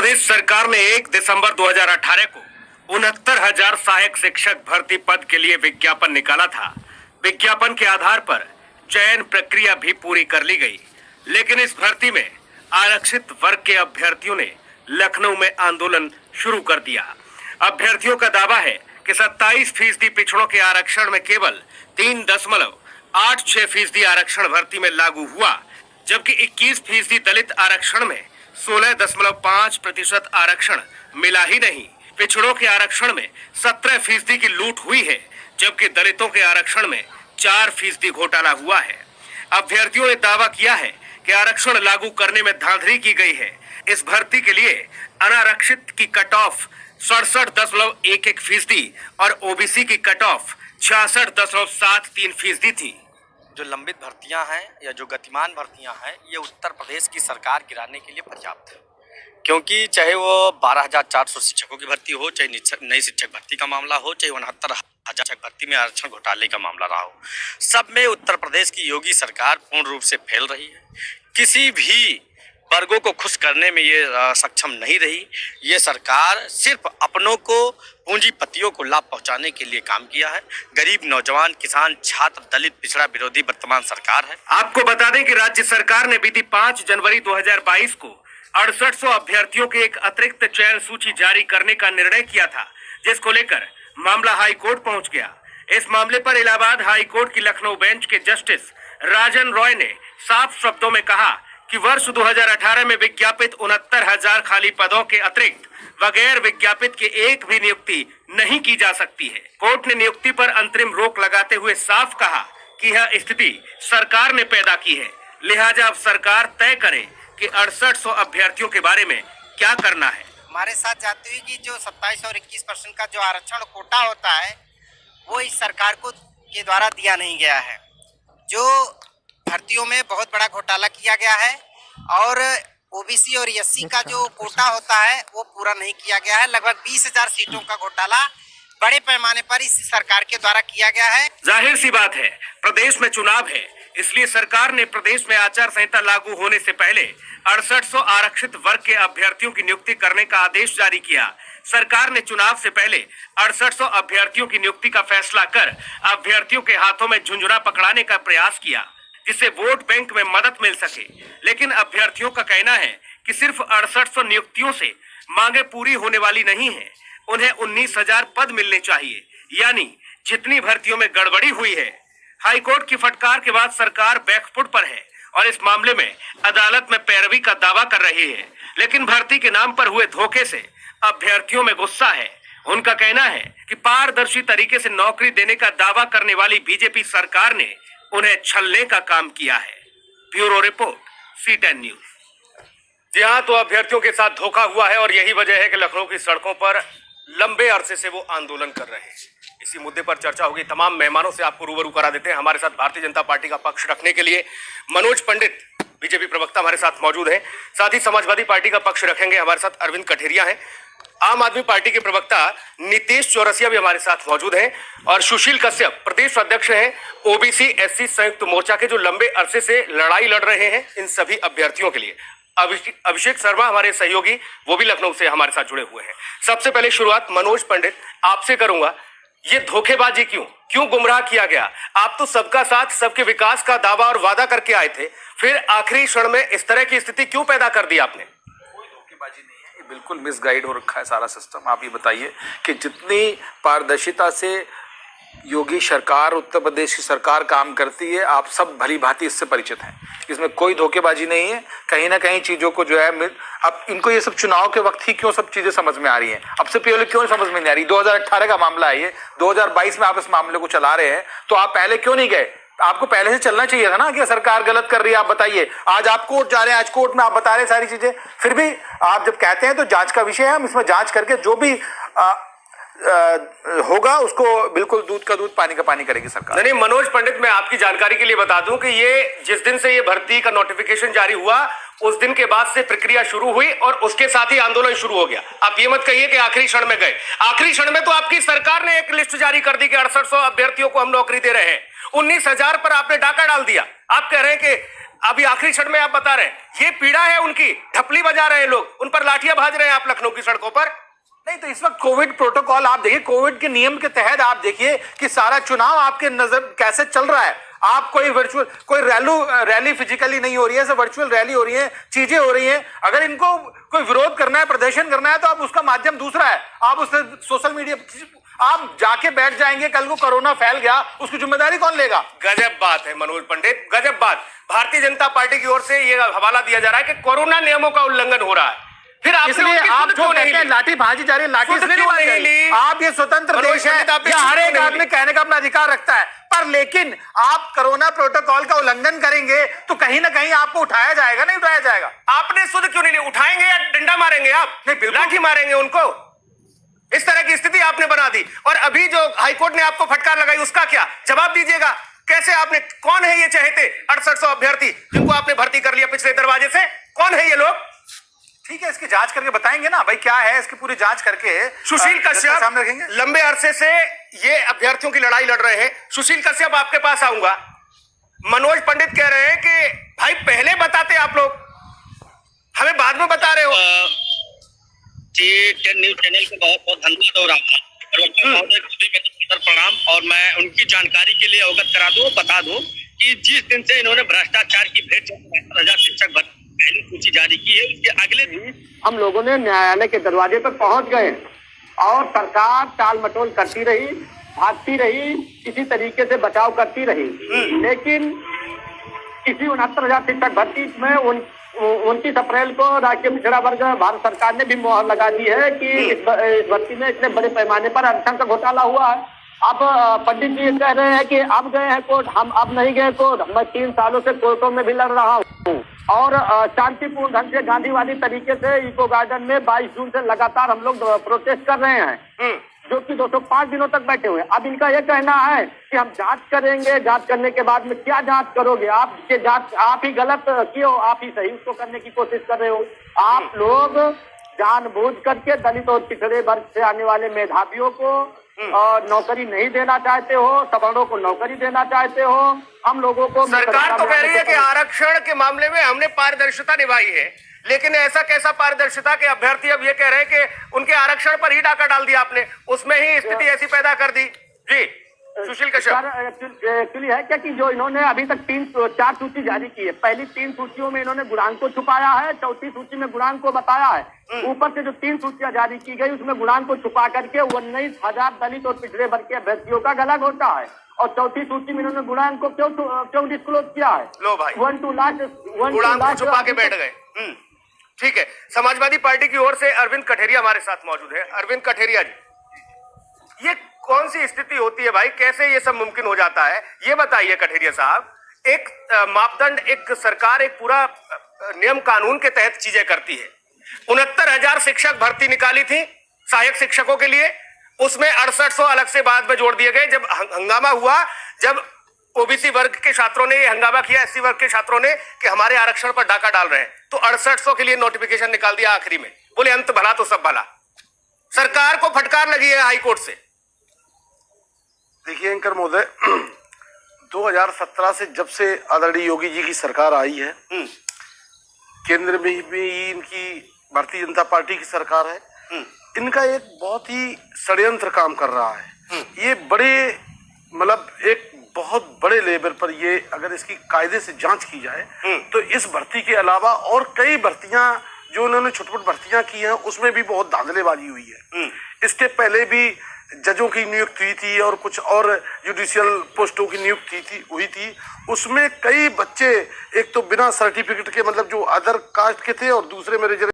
प्रदेश सरकार ने 1 दिसंबर 2018 को 69,000 सहायक शिक्षक भर्ती पद के लिए विज्ञापन निकाला था। विज्ञापन के आधार पर चयन प्रक्रिया भी पूरी कर ली गई, लेकिन इस भर्ती में आरक्षित वर्ग के अभ्यर्थियों ने लखनऊ में आंदोलन शुरू कर दिया। अभ्यर्थियों का दावा है कि 27% पिछड़ों के आरक्षण में केवल 3.86% आरक्षण भर्ती में लागू हुआ, जबकि 21% दलित आरक्षण में 16.5% आरक्षण मिला ही नहीं। पिछड़ों के आरक्षण में 17% की लूट हुई है, जबकि दलितों के आरक्षण में 4% घोटाला हुआ है। अभ्यर्थियों ने दावा किया है कि आरक्षण लागू करने में धांधली की गई है। इस भर्ती के लिए अनारक्षित की कट ऑफ 67.11% और ओबीसी की कट ऑफ 66.73% थी। जो लंबित भर्तियां हैं या जो गतिमान भर्तियां हैं, ये उत्तर प्रदेश की सरकार गिराने के लिए पर्याप्त है, क्योंकि चाहे वो 12,400 शिक्षकों की भर्ती हो, चाहे नई शिक्षक भर्ती का मामला हो, चाहे 69,000 शिक्षक भर्ती में आरक्षण घोटाले का मामला रहा हो, सब में उत्तर प्रदेश की योगी सरकार पूर्ण रूप से फेल रही है। किसी भी वर्गों को खुश करने में ये सक्षम नहीं रही। ये सरकार सिर्फ अपनों को, पूंजीपतियों को लाभ पहुंचाने के लिए काम किया है। गरीब, नौजवान, किसान, छात्र, दलित, पिछड़ा विरोधी वर्तमान सरकार है। आपको बता दें कि राज्य सरकार ने बीती 5 जनवरी 2022 को 6800 अभ्यर्थियों के एक अतिरिक्त चयन सूची जारी करने का निर्णय किया था, जिसको लेकर मामला हाई कोर्ट पहुंच गया। इस मामले पर इलाहाबाद हाई कोर्ट की लखनऊ बेंच के जस्टिस राजन रॉय ने साफ शब्दों में कहा कि वर्ष 2018 में विज्ञापित 69,000 खाली पदों के अतिरिक्त बगैर विज्ञापित के एक भी नियुक्ति नहीं की जा सकती है। कोर्ट ने नियुक्ति पर अंतरिम रोक लगाते हुए साफ कहा कि यह स्थिति सरकार ने पैदा की है, लिहाजा अब सरकार तय करे कि 6800 अभ्यर्थियों के बारे में क्या करना है। हमारे साथ जाती हुई कि जो 27 और 21% का जो आरक्षण कोटा होता है, वो इस सरकार को के द्वारा दिया नहीं गया है। जो भर्तियों में बहुत बड़ा घोटाला किया गया है और ओबीसी और एससी का जो कोटा होता है वो पूरा नहीं किया गया है। लगभग 20,000 सीटों का घोटाला बड़े पैमाने पर इस सरकार के द्वारा किया गया है। जाहिर सी बात है, प्रदेश में चुनाव है, इसलिए सरकार ने प्रदेश में आचार संहिता लागू होने से पहले 6800 आरक्षित वर्ग के अभ्यर्थियों की नियुक्ति करने का आदेश जारी किया। सरकार ने चुनाव से पहले 6800 अभ्यर्थियों की नियुक्ति का फैसला कर अभ्यर्थियों के हाथों में झुंझुना पकड़ाने का प्रयास किया, जिससे वोट बैंक में मदद मिल सके। लेकिन अभ्यर्थियों का कहना है कि सिर्फ 6800 नियुक्तियों से मांगे पूरी होने वाली नहीं है। उन्हें 19,000 पद मिलने चाहिए, यानी जितनी भर्तियों में गड़बड़ी हुई है। हाईकोर्ट की फटकार के बाद सरकार बैकफुट पर है और इस मामले में अदालत में पैरवी का दावा कर रही है। लेकिन भर्ती के नाम पर हुए धोखे से अभ्यर्थियों में गुस्सा है। उनका कहना है कि पारदर्शी तरीके से नौकरी देने का दावा करने वाली बीजेपी सरकार ने उन्हें छलने का काम किया है। Bureau report, C10 news. जी हाँ, तो अभ्यर्थियों के साथ धोखा हुआ है और यही वजह है कि लखनऊ की सड़कों पर लंबे अरसे से वो आंदोलन कर रहे हैं। इसी मुद्दे पर चर्चा होगी। तमाम मेहमानों से आपको रूबरू करा देते हैं। हमारे साथ भारतीय जनता पार्टी का पक्ष रखने के लिए मनोज पंडित, बीजेपी प्रवक्ता, हमारे साथ मौजूद हैं। साथ ही समाजवादी पार्टी का पक्ष रखेंगे, हमारे साथ अरविंद कठेरिया हैं। आम आदमी पार्टी के प्रवक्ता नीतीश चौरसिया भी हमारे साथ मौजूद हैं और सुशील कश्यप प्रदेश अध्यक्ष हैं ओबीसी एससी संयुक्त मोर्चा के, जो लंबे अरसे से लड़ाई लड़ रहे हैं इन सभी अभ्यर्थियों के लिए। अभिषेक शर्मा हमारे सहयोगी, वो भी लखनऊ से हमारे साथ जुड़े हुए हैं। सबसे पहले शुरुआत मनोज पंडित आपसे करूंगा। ये धोखेबाजी क्यों गुमराह किया गया? आप तो सबका साथ, सबके विकास का दावा और वादा करके आए थे, फिर आखिरी क्षण में इस तरह की स्थिति क्यों पैदा कर दी आपने? कोई धोखेबाजी नहीं है, ये बिल्कुल मिसगाइड हो रखा है सारा सिस्टम। आप ये बताइए कि जितनी पारदर्शिता से योगी सरकार, उत्तर प्रदेश की सरकार काम करती है, आप सब भली भांति इससे परिचित हैं। इसमें कोई धोखेबाजी नहीं है। कहीं ना कहीं चीजों को जो है, अब इनको ये सब चुनाव के वक्त ही क्यों सब चीजें समझ में आ रही हैं, अब से पहले क्यों समझ में नहीं आ रही? 2018 का मामला है ये, 2022 में आप इस मामले को चला रहे हैं, तो आप पहले क्यों नहीं गए? आपको पहले से चलना चाहिए था ना कि सरकार गलत कर रही है। आप बताइए, आज आप कोर्ट जा रहे हैं, आज कोर्ट में आप बता रहे हैं सारी चीजें, फिर भी आप जब कहते हैं तो जांच का विषय है, हम इसमें जांच करके जो भी होगा उसको बिल्कुल दूध का दूध, पानी का पानी करेगी सरकार। नहीं, मनोज पंडित, मैं आपकी जानकारी के लिए बता दूं कि ये जिस दिन से ये भर्ती का नोटिफिकेशन जारी हुआ, उस दिन के बाद से प्रक्रिया शुरू हुई और उसके साथ ही आंदोलन शुरू हो गया। आप ये मत कहिए कि आखिरी क्षण में गए। आखिरी क्षण में तो आपकी सरकार ने एक लिस्ट जारी कर दी कि 6800 अभ्यर्थियों को हम नौकरी दे रहे हैं। 19,000 पर आपने डाका डाल दिया। आप कह रहे हैं कि अभी आखिरी क्षण में आप बता रहे हैं, ये पीड़ा है उनकी, ढपली बजा रहे हैं लोग, उन पर लाठियां भाज रहे हैं आप लखनऊ की सड़कों पर। नहीं, तो इस वक्त कोविड प्रोटोकॉल आप देखिए, कोविड के नियम के तहत आप देखिए कि सारा चुनाव आपके नजर कैसे चल रहा है। आप कोई वर्चुअल, कोई रैली फिजिकली नहीं हो रही है, सब वर्चुअल रैली हो रही है, चीजें हो रही हैं। अगर इनको कोई विरोध करना है, प्रदर्शन करना है, तो आप उसका माध्यम दूसरा है, आप उससे सोशल मीडिया, आप जाके बैठ जाएंगे, कल को कोरोना फैल गया, उसकी जिम्मेदारी कौन लेगा? गजब बात है मनोज पंडित, गजब बात। भारतीय जनता पार्टी की ओर से ये हवाला दिया जा रहा है कि कोरोना नियमों का उल्लंघन हो रहा है, फिर इसलिए आप जो कहते हैं लाठी भाजी जा रही है, लाठी इसलिए नहीं ली। आप ये स्वतंत्र देश है, हर एक आदमी कहने का अपना अधिकार रखता है, पर लेकिन आप कोरोना प्रोटोकॉल का उल्लंघन करेंगे तो कहीं ना कहीं आपको उठाया जाएगा, नहीं उठाया जाएगा? आपने शुद्ध क्यों नहीं ली? उठाएंगे या डंडा मारेंगे आप? नहीं, लाठी मारेंगे उनको? इस तरह की स्थिति आपने बना दी। और अभी जो हाईकोर्ट ने आपको फटकार लगाई, उसका क्या जवाब दीजिएगा? कैसे आपने, कौन है ये चहेते 6800 अभ्यर्थी जिनको आपने भर्ती कर लिया पिछले दरवाजे से? कौन है ये लोग? ठीक है, इसकी जांच करके बताएंगे ना भाई, क्या है इसकी पूरी जांच करके सुशील कश्यप सामने रखेंगे। लंबे अरसे से ये अभ्यर्थियों की लड़ाई लड़ रहे हैं। सुशील कश्यप, आपके पास आऊंगा। मनोज पंडित कह रहे हैं कि भाई पहले बताते आप लोग, हमें बाद में बता रहे हो। जी, 10 न्यूज चैनल को बहुत बहुत धन्यवाद और प्रणाम। और मैं उनकी जानकारी के लिए अवगत करा दूं, बता दूं कि जिस दिन से इन्होंने भ्रष्टाचार की भेंट 70,000 शिक्षक पहली सूची जारी की है, उसके अगले दिन हम लोगों ने न्यायालय के दरवाजे पर पहुंच गए और सरकार टाल मटोल करती रही, भागती रही, किसी तरीके से बचाव करती रही। लेकिन किसी 69,000 शिक्षक भर्ती में 29 अप्रैल को राष्ट्रीय पिछड़ा वर्ग भारत सरकार ने भी मोहर लगा दी है कि इस भर्ती में इतने बड़े पैमाने पर आरक्षण का घोटाला हुआ है। अब पंडित जी कह रहे हैं कि अब गए हैं कोर्ट, हम अब नहीं गए कोर्ट। मैं 3 सालों से कोर्टों में भी लड़ रहा हूँ और शांतिपूर्ण ढंग से गांधीवादी तरीके से इको गार्डन में 22 जून से लगातार हम लोग प्रोटेस्ट कर रहे हैं, जो कि 205 दिनों तक बैठे हुए। अब इनका यह कहना है कि हम जांच करेंगे, जांच करने के बाद में क्या जांच करोगे? आप ये जांच आप ही गलत किए हो, आप ही सही उसको करने की कोशिश कर रहे हो। आप लोग जानबूझ करके दलित और पिछड़े वर्ग से आने वाले मेधावियों को नौकरी नहीं देना चाहते हो, सवर्णों को नौकरी देना चाहते हो। हम लोगों को सरकार तो कह रही है कि आरक्षण के मामले में हमने पारदर्शिता निभाई है, लेकिन ऐसा कैसा पारदर्शिता के अभ्यर्थी अब ये कह रहे हैं कि उनके आरक्षण पर ही डाका डाल दिया आपने, उसमें ही स्थिति ऐसी पैदा कर दी। जी सुशील कश्यप, एक्चुअली है क्या कि जो इन्होंने अभी तक 4 सूची जारी की है, पहली 3 सूचियों में इन्होंने गुणांक को छुपाया है, चौथी सूची में गुणांक को बताया है। ऊपर से जो 3 सूचियां जारी की गई उसमें गुणांक को छुपा करके 19,000 दलित और पिछड़े वर्ग के अभ्यर्थियों का गला घोटा है। और चौथी सूची में इन्होंने गुणांक को क्यों डिस्क्लोज किया है? लो भाई, 1 to लास्ट गुणांक को छुपा के बैठ गए। ठीक है, समाजवादी पार्टी की ओर से अरविंद कठेरिया हमारे साथ मौजूद है। अरविंद कठेरिया जी, ये कौन सी स्थिति होती है भाई, कैसे ये सब मुमकिन हो जाता है, ये बताइए कठेरिया साहब। एक मापदंड, एक सरकार एक पूरा नियम कानून के तहत चीजें करती है। 69,000 शिक्षक भर्ती निकाली थी सहायक शिक्षकों के लिए, उसमें 6800 अलग से बाद में जोड़ दिए गए। जब हंगामा हुआ, जब ओबीसी वर्ग के छात्रों ने ये हंगामा किया, एससी वर्ग के छात्रों ने कि हमारे आरक्षण पर डाका डाल रहे हैं, तो 6800 के लिए नोटिफिकेशन निकाल दिया आखिरी में। बोले अंत भला तो सब भला। सरकार को फटकार लगी है हाईकोर्ट से। देखिए एंकर महोदय, 2017 से जब से आदरणीय योगी जी की सरकार आई है, केंद्र में भी इनकी भारतीय जनता पार्टी की सरकार है, इनका एक बहुत ही षड्यंत्र काम कर रहा है। ये बड़े मतलब एक बहुत बड़े लेवल पर ये अगर इसकी कायदे से जांच की जाए तो इस भर्ती के अलावा और कई भर्तियां जो उन्होंने छोटी-छोटी भर्तियां की हैं उसमें भी बहुत धांधलेबाजी हुई है। इसके पहले भी जजों की नियुक्ति हुई थी और कुछ और जुडिशियल पोस्टों की नियुक्ति हुई थी। उसमें कई बच्चे एक तो बिना सर्टिफिकेट के, मतलब जो अदर कास्ट के थे, और दूसरे में रिजर्व